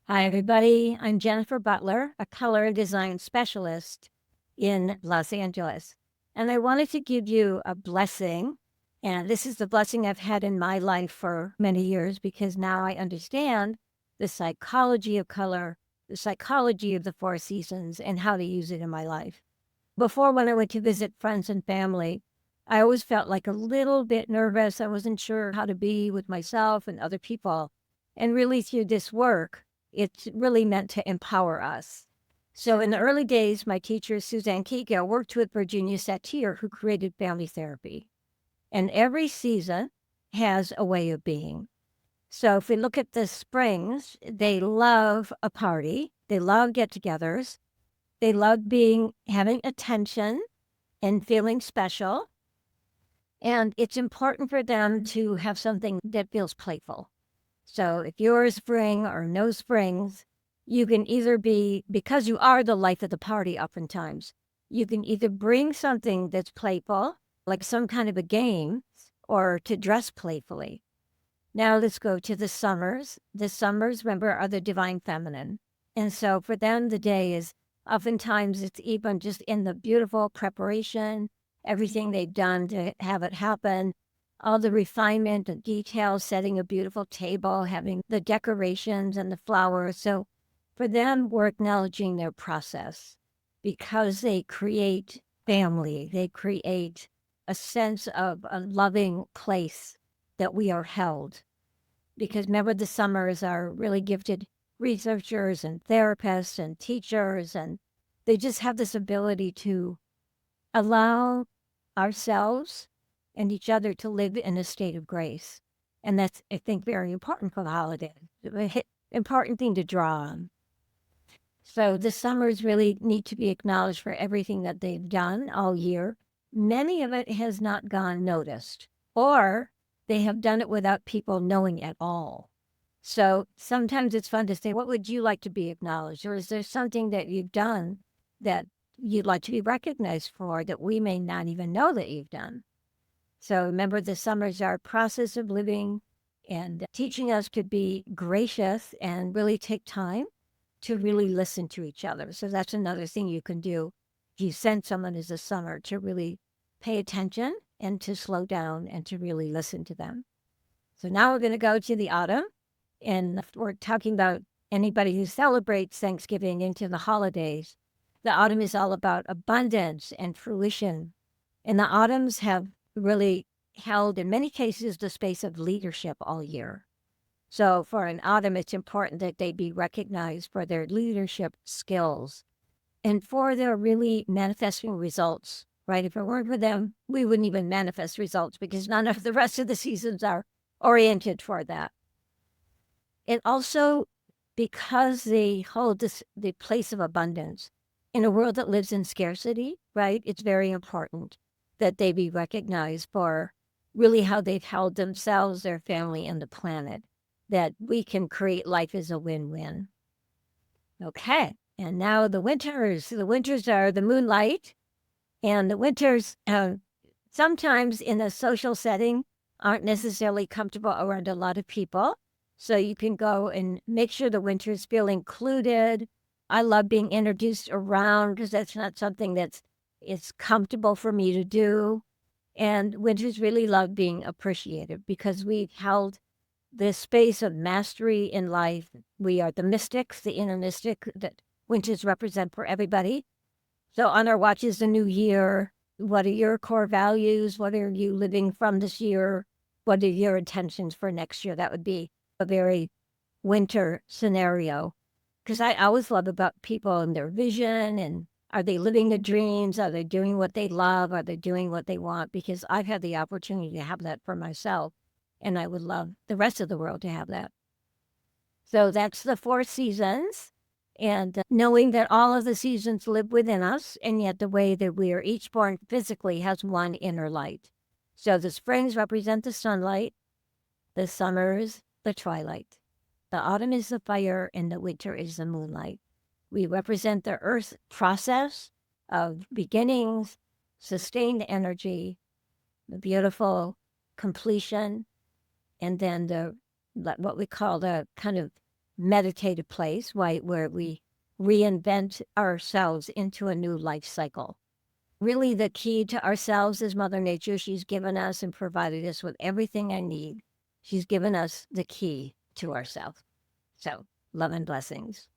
Hi, everybody. I'm Jennifer Butler, a color and design specialist in Los Angeles. And I wanted to give you a blessing. And this is the blessing I've had in my life for many years because now I understand the psychology of color, the psychology of the four seasons, and how to use it in my life. Before, when I went to visit friends and family, I always felt like a little bit nervous. I wasn't sure how to be with myself and other people. And really, through this work, it's really meant to empower us. So, in the early days, my teacher, Suzanne Caygill, worked with Virginia Satir, who created family therapy. And every season has a way of being. So, if we look at the springs, they love a party, they love get togethers, they love having attention and feeling special. And it's important for them to have something that feels playful. So if you're a spring or no springs, you can either be, because you are the life of the party oftentimes, you can either bring something that's playful, like some kind of a game, or to dress playfully. Now let's go to the summers. The summers, remember, are the divine feminine. And so for them, the day is oftentimes it's even just in the beautiful preparation, everything they've done to have it happen, all the refinement and details, setting a beautiful table, having the decorations and the flowers. So for them, we're acknowledging their process because they create family, they create a sense of a loving place that we are held. Because remember, the summers are really gifted researchers and therapists and teachers, and they just have this ability to allow ourselves and each other to live in a state of grace. And that's, I think, very important for the holiday, important thing to draw on. So the summers really need to be acknowledged for everything that they've done all year. Many of it has not gone noticed, or they have done it without people knowing at all. So sometimes it's fun to say, what would you like to be acknowledged? Or is there something that you've done that you'd like to be recognized for that we may not even know that you've done? So remember, the summers are a process of living and teaching us to be gracious and really take time to really listen to each other. So that's another thing you can do if you send someone as a summer, to really pay attention and to slow down and to really listen to them. So now we're going to go to the autumn, and we're talking about anybody who celebrates Thanksgiving into the holidays. The autumn is all about abundance and fruition. And the autumns have really held, in many cases, the space of leadership all year. So for an autumn, it's important that they be recognized for their leadership skills and for their really manifesting results, right? If it weren't for them, we wouldn't even manifest results because none of the rest of the seasons are oriented for that. And also because they hold the place of abundance in a world that lives in scarcity, right? It's very important that they be recognized for really how they've held themselves, their family, and the planet, that we can create life as a win-win. Okay, and now the winters. The winters are the moonlight, and the winters sometimes in a social setting aren't necessarily comfortable around a lot of people. So you can go and make sure the winters feel included. I love being introduced around because that's not something it's comfortable for me to do. And winters really love being appreciated because we've held this space of mastery in life. We are the mystics, the inner mystic that winters represent for everybody. So on our watch is the new year. What are your core values? What are you living from this year? What are your intentions for next year? That would be a very winter scenario. Because I always love about people and their vision, and are they living their dreams? Are they doing what they love? Are they doing what they want? Because I've had the opportunity to have that for myself, and I would love the rest of the world to have that. So that's the four seasons. And knowing that all of the seasons live within us, and yet the way that we are each born physically has one inner light. So the springs represent the sunlight, the summers, the twilight. The autumn is the fire, and the winter is the moonlight. We represent the earth process of beginnings, sustained energy, the beautiful completion, and then what we call the kind of meditative place where we reinvent ourselves into a new life cycle. Really, the key to ourselves is Mother Nature. She's given us and provided us with everything I need. She's given us the key to ourselves. So, love and blessings.